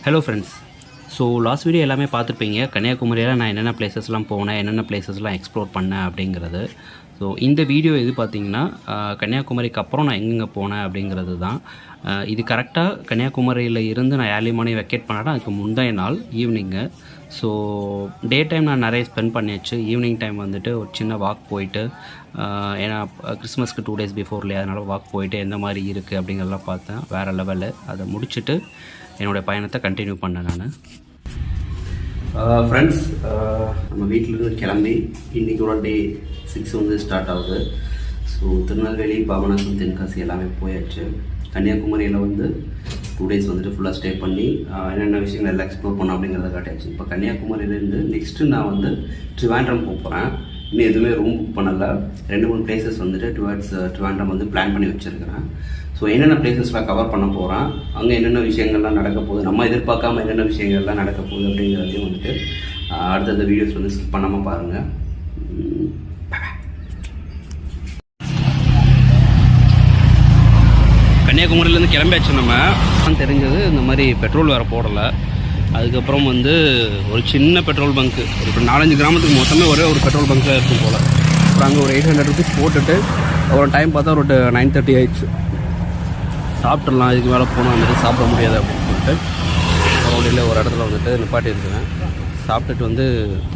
Hello friends. So last video எல்லாமே பார்த்துருப்பீங்க. கன்னியாகுமரியில் நான் என்னென்ன பிளேசஸ்லாம் போனேன், என்னென்ன பிளேசஸ்லாம் எக்ஸ்ப்ளோர் பண்ணேன் அப்படிங்கிறது. ஸோ இந்த வீடியோ எது பார்த்திங்கன்னா கன்னியாகுமரிக்கு அப்புறம் நான் எங்கெங்கே போனேன் அப்படிங்கிறது தான். இது கரெக்டாக கன்னியாகுமரியில் இருந்து நான் ஏர்லி மார்னிங் வெக்கேட் பண்ணால் அதுக்கு முந்தைய நாள் ஈவினிங்கு. ஸோ டே டைம் நான் நிறைய ஸ்பெண்ட் பண்ணியாச்சு. ஈவினிங் டைம் வந்துட்டு ஒரு சின்ன வாக் போயிட்டு, ஏன்னா கிறிஸ்மஸ்க்கு 2 days பிஃபோர்லையே, அதனால் வாக் போயிட்டு எந்த மாதிரி இருக்குது அப்படிங்கிறதெல்லாம் பார்த்தேன். வேறு லெவலு. அதை முடிச்சுட்டு என்னோடய பயணத்தை கண்டினியூ பண்ணேன் நான். ஃப்ரெண்ட்ஸ், நம்ம வீட்டிலேருந்து கிளம்பி இன்றைக்கோட டே 6 வந்து ஸ்டார்ட் ஆகுது. ஸோ திருநெல்வேலி, பாபநாசம், தென்காசி எல்லாமே போயாச்சு. கன்னியாகுமரியில் வந்து 2 days வந்துட்டு ஃபுல்லாக ஸ்டே பண்ணி என்னென்ன விஷயங்கள் எல்லாம் எக்ஸ்ப்ளோர் பண்ணோம் அப்படிங்கிறத காட்டியாச்சு. இப்போ கன்னியாகுமரியிலேருந்து நெக்ஸ்ட்டு நான் வந்து ட்ரிவாண்ட்ரம் போகிறேன். இன்னும் எதுவுமே ரூம் புக் பண்ணலை. 2-3 பிளேசஸ் வந்துட்டு ட்ரிவாண்ட்ரம் வந்து பிளான் பண்ணி வச்சுருக்கிறேன். ஸோ என்னென்ன பிளேசஸ்லாம் கவர் பண்ண போகிறேன், அங்கே என்னென்ன விஷயங்கள்லாம் நடக்க போகுது, நம்ம எதிர்பார்க்காம என்னென்ன விஷயங்கள்லாம் நடக்க போகுது அப்படிங்கிறதையும் வந்துட்டு அடுத்தடுத்த வீடியோஸ் வந்து ஸ்கிப் பண்ணாமல் பாருங்கள். கன்னியாகுமரியிலேருந்து கிளம்பியாச்சு. நம்ம தெரிஞ்சது இந்த மாதிரி பெட்ரோல் வேறு போடலை. அதுக்கப்புறம் வந்து ஒரு சின்ன பெட்ரோல் பங்க்கு, ஒரு 4-5 கிராமத்துக்கு மொத்தமே ஒரே ஒரு பெட்ரோல் பங்க்கில் இருக்கும் போல். அப்புறம் அங்கே ஒரு 800 rupees போட்டுட்டு ஒரு டைம் பார்த்தா ஒரு 9:30 ஆயிடுச்சு. சாப்பிட்றலாம், இதுக்கு மேலே போனால் வந்துட்டு சாப்பிட முடியாது அப்படின்னு சொல்லிட்டு ரோடில் ஒரு இடத்துல வந்துட்டு நிப்பாட்டி இருக்கிறேன். சாப்பிட்டுட்டு வந்து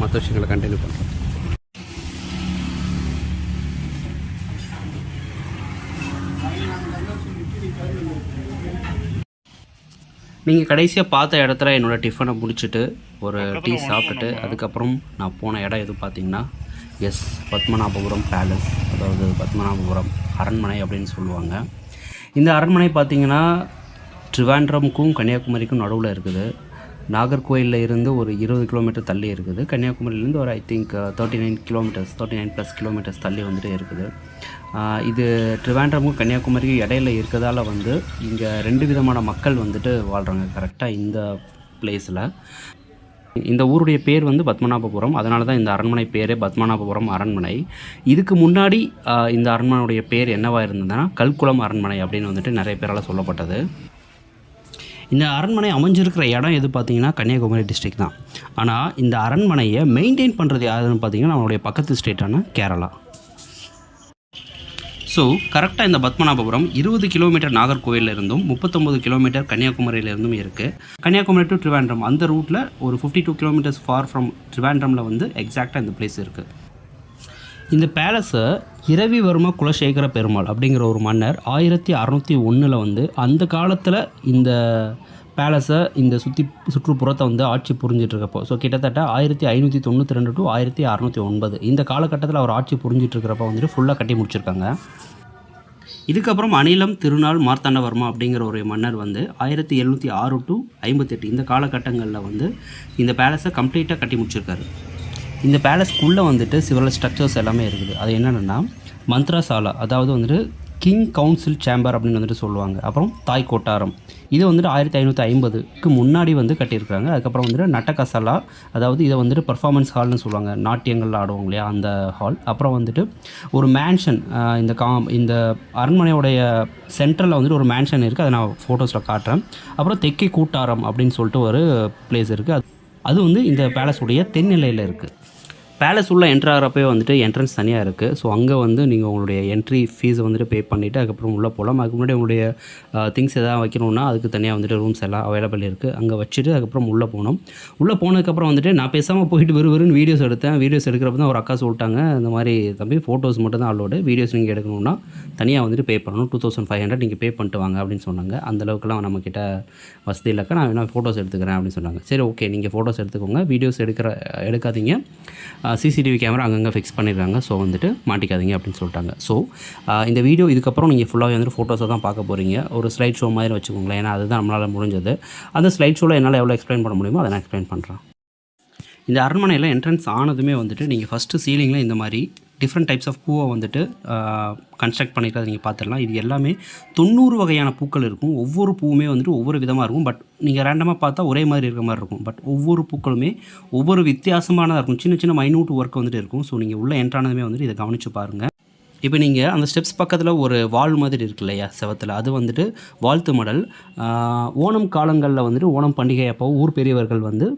மற்ற விஷயங்களை கண்டினியூ பண்ணுறேன். நீங்கள் கடைசியாக பார்த்த இடத்துல என்னோடய டிஃபனை முடிச்சுட்டு ஒரு டீ சாப்பிட்டுட்டு அதுக்கப்புறம் நான் போன இடம் எது பார்த்திங்கன்னா, பத்மநாபபுரம் பேலஸ், அதாவது பத்மநாபபுரம் அரண்மனை அப்படின்னு சொல்லுவாங்க. இந்த அரண்மனை பார்த்திங்கன்னா ட்ரிவாண்ட்ரமுக்கும் கன்னியாகுமரிக்கும் நடுவில் இருக்குது. நாகர்கோயிலில் இருந்து ஒரு 20 கிலோமீட்டர் தள்ளி இருக்குது. கன்னியாகுமரியிலேருந்து ஒரு 39 கிலோமீட்டர்ஸ் தள்ளி வந்துட்டு இருக்குது. இது ட்ரிவாண்ட்ரமுக்கும் கன்னியாகுமரிக்கும் இடையில இருக்கிறதால வந்து இங்கே 2 விதமான மக்கள் வந்துட்டு வாழ்கிறாங்க கரெக்டாக இந்த பிளேஸில். இந்த ஊருடைய பேர் வந்து பத்மநாபபுரம், அதனால தான் இந்த அரண்மனை பேரே பத்மநாபபுரம் அரண்மனை. இதுக்கு முன்னாடி இந்த அரண்மனையுடைய பேர் என்னவாக இருந்ததுன்னா கல்குளம் அரண்மனை அப்படின்னு வந்துட்டு நிறைய பேரால் சொல்லப்பட்டது. இந்த அரண்மனை அமைஞ்சிருக்கிற இடம் எது பார்த்திங்கன்னா கன்னியாகுமரி டிஸ்ட்ரிக்ட் தான். ஆனால் இந்த அரண்மனையை மெயின்டைன் பண்ணுறது யாருன்னு பார்த்திங்கன்னா நம்மளுடைய பக்கத்து ஸ்டேட்டான கேரளா. ஸோ கரெக்டாக இந்த பத்மநாபபுரம் 20 கிலோமீட்டர் நாகர்கோவிலில் இருந்தும் 39 கிலோமீட்டர் கன்னியாகுமரியிலிருந்தும் இருக்குது. கன்னியாகுமரி டு ட்ரிவாண்ட்ரம் அந்த ரூட்டில் ஒரு 52 கிலோமீட்டர்ஸ் ஃபார் ஃப்ரம் ட்ரிவாண்ட்ரமில் வந்து எக்ஸாக்டாக இந்த பிளேஸ் இருக்குது. இந்த பேலஸை இரவிவர்ம குலசேகர பெருமாள் அப்படிங்கிற ஒரு மன்னர் 1601 வந்து அந்த காலத்தில் இந்த பேலஸை இந்த சுற்றுப்புறத்தை வந்து ஆட்சி புரிஞ்சிட்ருக்கப்போ, ஸோ கிட்டத்தட்ட 1592 to 1609 இந்த காலகட்டத்தில் அவர் ஆட்சி புரிஞ்சிட்ருக்கிறப்ப வந்துட்டு ஃபுல்லாக கட்டி முடிச்சிருக்காங்க. இதுக்கப்புறம் அனிலம் திருநாள் மார்த்தாண்டவர்மா அப்படிங்கிற ஒரு மன்னர் வந்து 1706 to 58 இந்த காலகட்டங்களில் வந்து இந்த பேலஸை கம்ப்ளீட்டாக கட்டி முடிச்சிருக்காரு. இந்த பேலஸ்க்குள்ளே வந்துட்டு சிவல் ஸ்ட்ரக்சர்ஸ் எல்லாமே இருக்குது. அது என்னென்னா மந்த்ராசாலா, அதாவது வந்துட்டு கிங் கவுன்சில் சேம்பர் அப்படின்னு வந்துட்டு சொல்லுவாங்க. அப்புறம் தாய் கொட்டாரம், இது வந்துட்டு 1550க்கு முன்னாடி வந்து கட்டியிருக்காங்க. அதுக்கப்புறம் வந்துட்டு நட்டகசாலா, அதாவது இதை வந்துட்டு பர்ஃபார்மன்ஸ் ஹால்னு சொல்லுவாங்க, நாட்டியங்கள் ஆடுவாங்க இல்லையா அந்த ஹால். அப்புறம் வந்துட்டு ஒரு மேன்ஷன், இந்த அரண்மனையோடைய சென்ட்ரலில் வந்துட்டு ஒரு மேன்ஷன் இருக்குது, அதை நான் ஃபோட்டோஸில் காட்டுறேன். அப்புறம் தெக்கை கூட்டாரம் அப்படின்னு சொல்லிட்டு ஒரு பிளேஸ் இருக்குது. அது வந்து இந்த பேலஸுடைய தென்னிலையில் இருக்குது. பேலஸ் உள்ள என்ட்ரு ஆகிறப்பே வந்துட்டு என்ட்ரன்ஸ் தனியாக இருக்குது. ஸோ அங்கே வந்து நீங்கள் உங்களுடைய என்ட்ரி ஃபீஸை வந்துட்டு பே பண்ணிவிட்டு அதுக்கப்புறம் உள்ளே போகலாம். அதுக்கு முன்னாடி உங்களுடைய திங்ஸ் எதாவது வைக்கணுன்னா அதுக்கு தனியாக வந்துட்டு ரூம்ஸ் எல்லாம் அவைலபிள் இருக்குது. அங்கே வச்சுட்டு அதுக்கப்புறம் உள்ளே போனோம். உள்ளே போனதுக்கப்புறம் வந்துட்டு நான் பேசாமல் போயிட்டு வெறும் வீடியோஸ் எடுத்தேன். வீடியோஸ் எடுக்கிறப்ப தான் ஒரு அக்கா சொல்லிட்டாங்க, இந்த மாதிரி தம்பி ஃபோட்டோஸ் மட்டும் தான் அலோடு, வீடியோஸ் நீங்கள் எடுக்கணுன்னா தனியாக வந்துட்டு பே பண்ணணும், 2500 நீங்கள் பே பண்ணிட்டு வாங்க அப்படின்னு சொன்னாங்க. அந்தளவுக்குலாம் நம்மக்கிட்ட வசதி இல்லைக்கா, நான் வேணால் ஃபோட்டோஸ் எடுத்துக்கிறேன் அப்படின்னு சொன்னாங்க. சரி ஓகே, நீங்கள் ஃபோட்டோஸ் எடுத்துக்கோங்க, வீடியோஸ் எடுக்காதீங்க, சிசிடிவி கேமரா அங்கங்கே ஃபிக்ஸ் பண்ணியிருக்காங்க, ஸோ வந்துட்டு மாட்டிக்காதீங்க அப்படின்னு சொல்லிட்டாங்க. ஸோ இந்த வீடியோ இதுக்கப்புறம் நீங்கள் ஃபுல்லாகவே வந்துட்டு ஃபோட்டோஸை தான் பார்க்க போகிறீங்க. ஒரு ஸ்லைட் ஷோ மாதிரி வச்சுக்கோங்களேன், ஏன்னா அதுதான் நம்மளால் முடிஞ்சது. அந்த ஸ்லைட் ஷோவில் என்னால் எவ்வளோ எக்ஸ்பிளைன் பண்ண முடியுமோ அதை நான் எக்ஸ்பிளைன் பண்ணுறேன். இந்த அரண்மனையில் என்ட்ரன்ஸ் ஆனதுமே வந்துட்டு நீங்கள் ஃபஸ்ட்டு சீலிங்கில் இந்த மாதிரி டிஃப்ரெண்ட் டைப்ஸ் ஆஃப் பூவை வந்துட்டு கன்ஸ்ட்ரக்ட் பண்ணிக்கிறத நீங்கள் பார்த்துடலாம். இது எல்லாமே 90 வகையான பூக்கள் இருக்கும். ஒவ்வொரு பூவுமே வந்துட்டு ஒவ்வொரு விதமாக இருக்கும். பட் நீங்கள் ரேண்டமாக பார்த்தா ஒரே மாதிரி இருக்கிற மாதிரி இருக்கும். பட் ஒவ்வொரு பூக்களுமே ஒவ்வொரு வித்தியாசமானதாக இருக்கும். சின்ன சின்ன மைன்யூட் ஒர்க் வந்துட்டு இருக்கும். ஸோ நீங்கள் உள்ளே என்ட்ரானதுமே வந்துட்டு இதை கவனித்து பாருங்கள். இப்போ நீங்கள் அந்த ஸ்டெப்ஸ் பக்கத்தில் ஒரு வால் மாதிரி இருக்கு இல்லையா செவத்தில், அது வந்துட்டு வாழ்த்து மடல். ஓணம் காலங்களில் வந்துட்டு ஓணம் பண்டிகை அப்போ ஊர் பெரியவர்கள் வந்து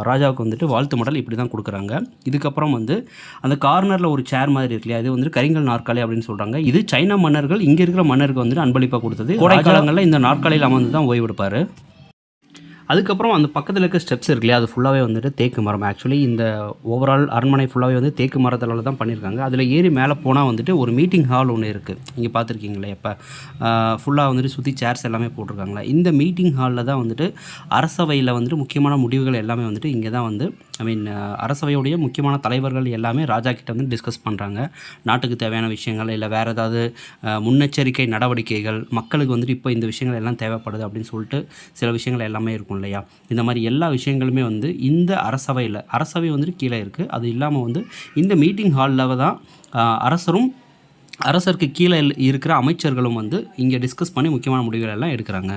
ராஜாவுக்கு வந்துட்டு வாழ்த்து மடல் இப்படி தான் கொடுக்குறாங்க. இதுக்கப்புறம் வந்து அந்த கார்னரில் ஒரு சேர் மாதிரி இருக்கு இல்லையா, இது வந்துட்டு கரிங்கல் நாற்காலி அப்படின்னு சொல்கிறாங்க. இது சைனா மன்னர்கள் இங்கே இருக்கிற மன்னருக்கு வந்துட்டு அன்பளிப்பாக கொடுத்தது. கோடை காலங்களில் இந்த நாற்காலியில் அமர்ந்து தான் ஓய்வெடுப்பார். அதுக்கப்புறம் அந்த பக்கத்தில் இருக்க ஸ்டெப்ஸ் இருக்கு இல்லையா, அது ஃபுல்லாகவே வந்துட்டு தேக்கு மரம். ஆக்சுவலி இந்த ஓவரால் அரண்மனை ஃபுல்லாகவே வந்து தேக்கு மரத்தால் தான் பண்ணியிருக்காங்க. அதில் ஏறி மேலே போனால் வந்துட்டு ஒரு மீட்டிங் ஹால் ஒன்று இருக்குது. இங்கே பார்த்துருக்கீங்களே, இப்போ ஃபுல்லாக வந்துட்டு சுற்றி சேர்ஸ் எல்லாமே போட்டிருக்காங்களா. இந்த மீட்டிங் ஹாலில் தான் வந்துட்டு அரசவையில் வந்துட்டு முக்கியமான முடிவுகள் எல்லாமே வந்துட்டு இங்கே தான் வந்து அரசவையுடைய முக்கியமான தலைவர்கள் எல்லாமே ராஜா கிட்ட வந்து டிஸ்கஸ் பண்ணுறாங்க. நாட்டுக்கு தேவையான விஷயங்கள் இல்லை வேறு ஏதாவது முன்னெச்சரிக்கை நடவடிக்கைகள், மக்களுக்கு வந்துட்டு இப்போ இந்த விஷயங்கள் எல்லாம் தேவைப்படுது அப்படின்னு சொல்லிட்டு சில விஷயங்கள் எல்லாமே இருக்கும் இல்லையா. இந்த மாதிரி எல்லா விஷயங்களுமே வந்து இந்த அரசவை வந்துட்டு கீழே இருக்குது. அது இல்லாமல் வந்து இந்த மீட்டிங் ஹாலில் தான் அரசருக்கு கீழே இருக்கிற அமைச்சர்களும் வந்து இங்கே டிஸ்கஸ் பண்ணி முக்கியமான முடிவுகள் எல்லாம் எடுக்கிறாங்க.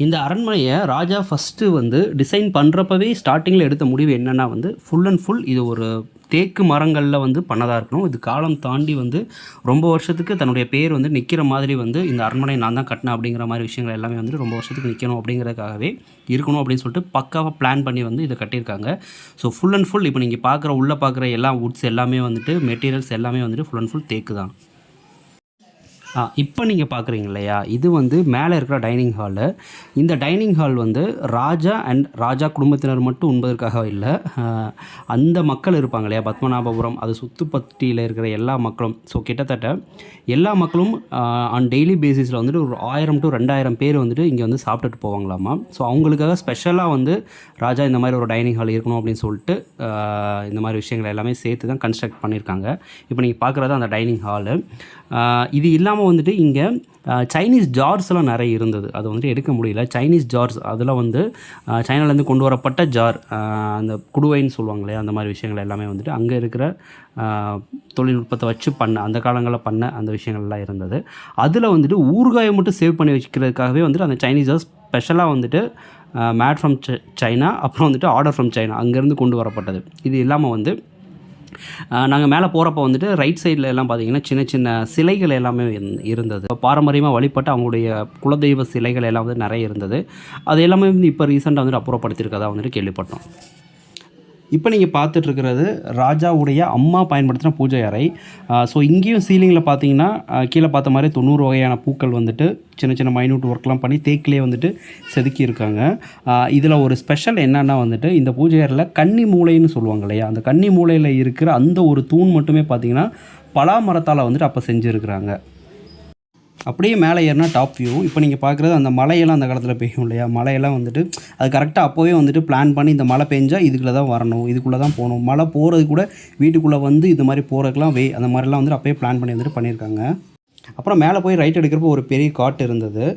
இந்த அரண்மனையை ராஜா ஃபஸ்ட்டு வந்து டிசைன் பண்ணுறப்பவே ஸ்டார்டிங்கில் எடுத்த முடிவு என்னென்னா வந்து ஃபுல் அண்ட் ஃபுல் இது ஒரு தேக்கு மரங்களில் வந்து பண்ணதாக இருக்கணும். இது காலம் தாண்டி வந்து ரொம்ப வருஷத்துக்கு தன்னுடைய பேர் வந்து நிற்கிற மாதிரி வந்து இந்த அரண்மனை நான் தான் கட்டினேன் அப்படிங்கிற மாதிரி விஷயங்கள் எல்லாமே வந்து ரொம்ப வருஷத்துக்கு நிற்கணும் அப்படிங்கிறதுக்காகவே இருக்கணும் அப்படின்னு சொல்லிட்டு பக்காவாக பிளான் பண்ணி வந்து இதை கட்டியிருக்காங்க. ஸோ ஃபுல் அண்ட் ஃபுல் இப்போ நீங்கள் உள்ளே பார்க்குற எல்லா வுட்ஸ் எல்லாமே வந்துட்டு மெட்டீரியல்ஸ் எல்லாமே வந்துட்டு ஃபுல் அண்ட் ஃபுல் தேக்கு தான். இப்போ நீங்கள் பார்க்குறீங்க இல்லையா, இது வந்து மேலே இருக்கிற டைனிங் ஹாலு. இந்த டைனிங் ஹால் வந்து ராஜா குடும்பத்தினர் மட்டும் உண்பதற்காக இல்லை, அந்த மக்கள் இருப்பாங்க இல்லையா பத்மநாபபுரம், அது சுற்றுப்பட்டியில் இருக்கிற எல்லா மக்களும். ஸோ கிட்டத்தட்ட எல்லா மக்களும் ஆன் டெய்லி பேசிஸில் வந்துட்டு ஒரு 1000 to 2000 பேர் வந்துட்டு இங்கே வந்து சாப்பிட்டுட்டு போவாங்களாமா. ஸோ அவங்களுக்காக ஸ்பெஷலாக வந்து ராஜா இந்த மாதிரி ஒரு டைனிங் ஹால் இருக்கணும் அப்படின்னு சொல்லிட்டு இந்த மாதிரி விஷயங்கள் எல்லாமே சேர்த்து தான் கன்ஸ்ட்ரக்ட் பண்ணியிருக்காங்க. இப்போ நீங்கள் பார்க்குறது அந்த டைனிங் ஹாலு. இது இல்லாமல் வந்துட்டு இங்கே சைனீஸ் ஜார்ஸ்லாம் நிறைய இருந்தது. அது வந்துட்டு எடுக்க முடியல. சைனீஸ் ஜார்ஸ் அதெல்லாம் வந்து சைனாலேருந்து கொண்டு வரப்பட்ட ஜார், அந்த குடுவைன்னு சொல்லுவாங்களே, அந்த மாதிரி விஷயங்கள் எல்லாமே வந்துட்டு அங்கே இருக்கிற தொழில்நுட்பத்தை வச்சு அந்த காலங்களில் பண்ண அந்த விஷயங்கள்லாம் இருந்தது. அதில் வந்துட்டு ஊறுகாயை மட்டும் சேவ் பண்ணி வச்சுக்கிறதுக்காகவே வந்துட்டு அந்த சைனீஸ் ஜார்ஸ் ஸ்பெஷலாக வந்துட்டு மேட் ஃப்ரம் சைனா, அப்புறம் வந்துட்டு ஆர்டர் ஃப்ரம் சைனா அங்கேருந்து கொண்டு வரப்பட்டது. இது இல்லாமல் வந்து நாங்கள் மேலே போகிறப்ப வந்துட்டு ரைட் சைடில் எல்லாம் பார்த்தீங்கன்னா சின்ன சின்ன சிலைகள் எல்லாமே இருந்தது. பாரம்பரியமாக வழிபட்டு அவங்களுடைய குலதெய்வ சிலைகள் எல்லாம் வந்து நிறைய இருந்தது. அது எல்லாமே வந்து இப்போ ரீசெண்டாக வந்துட்டு அப்புறப்படுத்தியிருக்கதா வந்துட்டு கேள்விப்பட்டோம். இப்போ நீங்கள் பார்த்துட்ருக்கிறது ராஜாவுடைய அம்மா பயன்படுத்தின பூஜை அறை. ஸோ இங்கேயும் சீலிங்கில் பார்த்தீங்கன்னா கீழே பார்த்த மாதிரி 90 வகையான பூக்கள் வந்துட்டு சின்ன சின்ன மைன்யூட் ஒர்க்லாம் பண்ணி தேக்கிலே வந்துட்டு செதுக்கியிருக்காங்க. இதில் ஒரு ஸ்பெஷல் என்னென்னா வந்துட்டு இந்த பூஜை அறையில் கன்னி மூளைன்னு சொல்லுவாங்க இல்லையா, அந்த கன்னி மூளையில் இருக்கிற அந்த ஒரு தூண் மட்டுமே பார்த்திங்கன்னா பலா மரத்தால் வந்துட்டு அப்போ செஞ்சுருக்கிறாங்க. அப்படியே மேலே ஏறினா டாப் வியூ. இப்போ நீங்கள் பார்க்குறது அந்த மலையெல்லாம் அந்த காலத்தில் பெய்யும் இல்லையா, மலையெல்லாம் வந்துட்டு அது கரெக்டாக அப்போவே வந்துட்டு பிளான் பண்ணி இந்த மழை பெஞ்சால் இதுக்குள்ளே தான் வரணும், இதுக்குள்ளே தான் போகணும், மழை போகிறது கூட வீட்டுக்குள்ளே வந்து இது மாதிரி போகிறதுக்கெலாம் அந்த மாதிரிலாம் வந்துட்டு அப்போயே பிளான் பண்ணி வந்துட்டு பண்ணியிருக்காங்க. அப்புறம் மேலே போய் ரைட் எடுக்கிறப்போ ஒரு பெரிய காட்டு இருந்தது.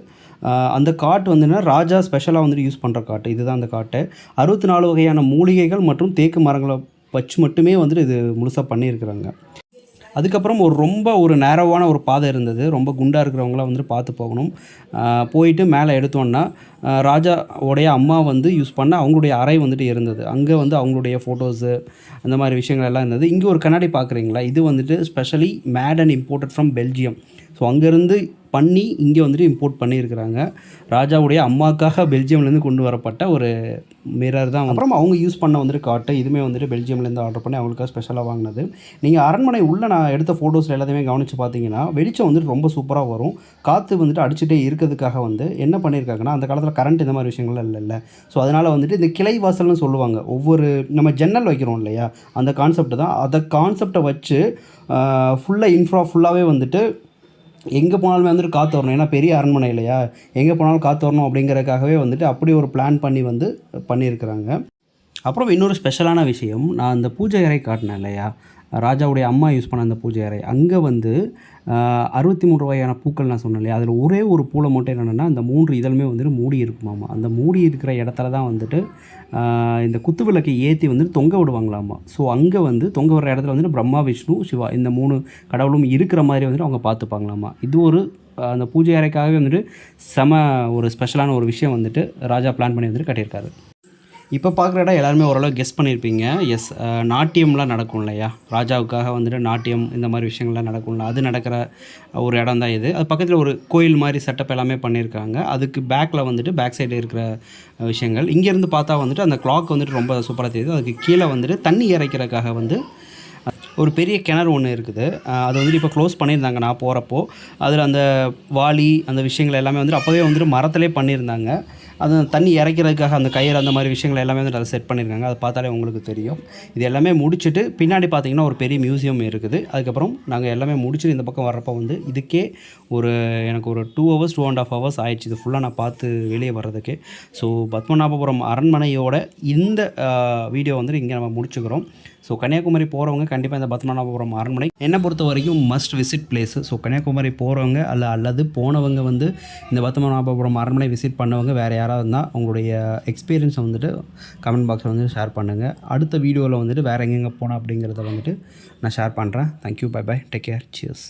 அந்த காட்டு வந்துன்னா ராஜா ஸ்பெஷலாக வந்துட்டு யூஸ் பண்ணுற காட்டு, இதுதான் அந்த காட்டு. 64 வகையான மூலிகைகள் மற்றும் தேக்கு மரங்களை வச்சு மட்டுமே வந்துட்டு இது முழுசாக பண்ணியிருக்கிறாங்க. அதுக்கப்புறம் ரொம்ப நேரோவான ஒரு பாதை இருந்தது. ரொம்ப குண்டாக இருக்கிறவங்களாம் வந்துட்டு பார்த்து போகணும். போயிட்டு மேலே எடுத்தோன்னா ராஜாவுடைய அம்மா வந்து யூஸ் பண்ண அவங்களுடைய அறை வந்துட்டு இருந்தது. அங்கே வந்து அவங்களுடைய ஃபோட்டோஸு அந்த மாதிரி விஷயங்கள் எல்லாம் இருந்தது. இங்கே ஒரு கண்ணாடி பார்க்குறீங்களா, இது வந்துட்டு specially mat and imported from Belgium. So அங்கேருந்து பண்ணி இங்கே வந்துட்டு இம்போர்ட் பண்ணியிருக்கிறாங்க. ராஜாவுடைய அம்மாவுக்காக பெல்ஜியம்லேருந்து கொண்டு வரப்பட்ட ஒரு மிரர் தான். அப்புறம் அவங்க யூஸ் பண்ண வந்துட்டு காட்டு, இதுவுமே வந்துட்டு பெல்ஜியம்லேருந்து ஆர்டர் பண்ணி அவங்களுக்காக ஸ்பெஷலாக வாங்கினது. நீங்கள் அரண்மனை உள்ளே நான் எடுத்த ஃபோட்டோஸில் எல்லாத்தையுமே கவனித்து பார்த்தீங்கன்னா வெளிச்சம் வந்துட்டு ரொம்ப சூப்பராக வரும். காற்று வந்துட்டு அடிச்சுட்டே இருக்கிறதுக்காக வந்து என்ன பண்ணியிருக்காங்கன்னா, அந்த காலத்தில் கரண்ட் இந்த மாதிரி விஷயங்கள்லாம் இல்லைல்ல. ஸோ அதனால் வந்துட்டு இந்த கிளை வாசல்னு சொல்லுவாங்க, ஒவ்வொரு நம்ம ஜன்னல் வைக்கிறோம் இல்லையா, அந்த கான்செப்ட் தான். அதை கான்செப்டை வச்சு ஃபுல்லாகவே வந்துட்டு எங்கே போனாலுமே வந்துட்டு காற்று வரணும். ஏன்னா பெரிய அரண்மனை இல்லையா, எங்கே போனாலும் காற்று வரணும் அப்படிங்கிறதுக்காகவே வந்துட்டு அப்படி ஒரு பிளான் பண்ணி வந்து பண்ணியிருக்கிறாங்க. அப்புறம் இன்னொரு ஸ்பெஷலான விஷயம், நான் அந்த பூஜை அறை காட்டினேன் இல்லையா, ராஜாவுடைய அம்மா யூஸ் பண்ண அந்த பூஜை அறை, அங்கே வந்து 63 வகையான பூக்கள் நான் சொன்னேன் இல்லையா, அதில் ஒரே ஒரு பூலை மட்டும் என்னென்னா அந்த 3 இதழுமே வந்துட்டு மூடி இருக்குமாமா. அந்த மூடி இருக்கிற இடத்துல தான் வந்துட்டு இந்த குத்து விளக்கை ஏற்றி வந்துட்டு தொங்க விடுவாங்களாமா. ஸோ அங்கே வந்து தொங்க விடுற இடத்துல வந்துட்டு பிரம்மா, விஷ்ணு, சிவா இந்த 3 கடவுளும் இருக்கிற மாதிரி வந்துட்டு அவங்க பார்த்துப்பாங்களாமா. இது ஒரு அந்த பூஜை அறைக்காகவே வந்துட்டு ஒரு ஸ்பெஷலான ஒரு விஷயம் வந்துட்டு ராஜா பிளான் பண்ணி வந்துட்டு கட்டியிருக்காரு. இப்போ பார்க்குற இடம் எல்லாருமே ஓரளவு கெஸ் பண்ணியிருப்பீங்க. எஸ், நாட்டியம்லாம் நடக்கும் இல்லையா? ராஜாவுக்காக வந்துட்டு நாட்டியம் இந்த மாதிரி விஷயங்கள்லாம் நடக்கும்ல, அது நடக்கிற ஒரு இடம் தான் இது. அது பக்கத்தில் ஒரு கோயில் மாதிரி செட்டப் எல்லாமே பண்ணியிருக்காங்க. அதுக்கு பேக்கில் வந்துட்டு பேக் சைடு இருக்கிற விஷயங்கள். இங்கேருந்து பார்த்தா வந்துட்டு அந்த கிளாக் வந்துட்டு ரொம்ப சூப்பராக தெரியுது. அதுக்கு கீழே வந்துட்டு தண்ணி இறைக்கிறதுக்காக வந்து ஒரு பெரிய கிணறு ஒன்று இருக்குது. அது வந்துட்டு இப்போ க்ளோஸ் பண்ணியிருந்தாங்க நான் போகிறப்போ. அதில் அந்த வாளி அந்த விஷயங்கள் எல்லாமே வந்துட்டு அப்போவே வந்துட்டு மரத்திலே பண்ணியிருந்தாங்க. அது தண்ணி இறைக்கிறதுக்காக அந்த கயிறு அந்த மாதிரி விஷயங்கள் எல்லாமே வந்துட்டு அதை செட் பண்ணியிருக்காங்க. அதை பார்த்தாலே உங்களுக்கு தெரியும். இது எல்லாமே முடிச்சுட்டு பின்னாடி பார்த்தீங்கன்னா ஒரு பெரிய மியூசியம் இருக்குது. அதுக்கப்புறம் நாங்கள் எல்லாமே முடிச்சுட்டு இந்த பக்கம் வர்றப்போ வந்து இதுக்கே எனக்கு ஒரு 2 ஹவர்ஸ் 2.5 ஹவர்ஸ் ஆயிடுச்சு இது ஃபுல்லாக நான் பார்த்து வெளியே வர்றதுக்கு. ஸோ பத்மநாபபுரம் அரண்மனையோட இந்த வீடியோ வந்துட்டு இங்கே நம்ம முடிச்சுக்கிறோம். ஸோ கன்னியாகுமரி போகிறவங்க கண்டிப்பாக இந்த பத்மநாபபுரம் அரண்மனை என்னை பொறுத்த வரைக்கும் must visit place. So Kanyakumari போகிறவங்க அல்லது போனவங்க வந்து இந்த பத்மநாபபுரம் அரண்மனை விசிட் பண்ணவங்க வேறு யாராவது இருந்தால் அவங்களுடைய எக்ஸ்பீரியன்ஸை வந்துட்டு கமெண்ட் பாக்ஸில் வந்து ஷேர் பண்ணுங்கள். அடுத்த வீடியோவில் வந்துட்டு வேறு எங்கெங்கே போனோம் அப்படிங்கிறத வந்துட்டு நான் ஷேர் பண்ணுறேன். Thank you, bye bye, take care, cheers.